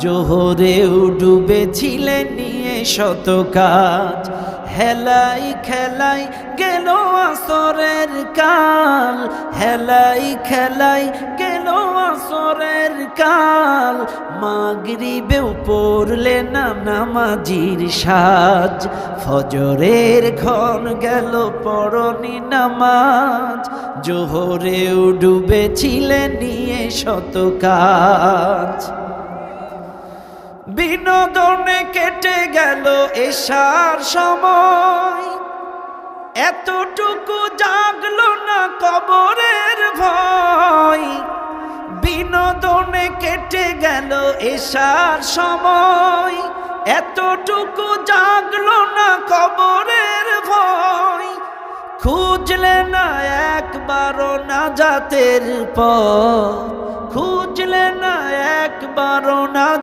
জোহরেও ডুবেছিলেন নিয়ে শত কাজ, হেলাই খেলাই গেল আসরের কাল, হেলাই খেলাই গেল আসরের কাল। মাগরিবেও পড়লে না নামাজির সাজ, ফজরের ক্ষণ গেল পড়নি নামাজ, জোহরেও ডুবেছিলেন নিয়ে শত কাজ। বিনোদনে কেটে গেল এশার সময়, এতটুকু জাগলো না কবরের ভয়। বিনোদনে কেটে গেল এশার সময়, এতটুকু জাগলো না কবরের ভয়। খুঁজলে না একবারও নাজাতের পথ, খুঁজলে না একবারও না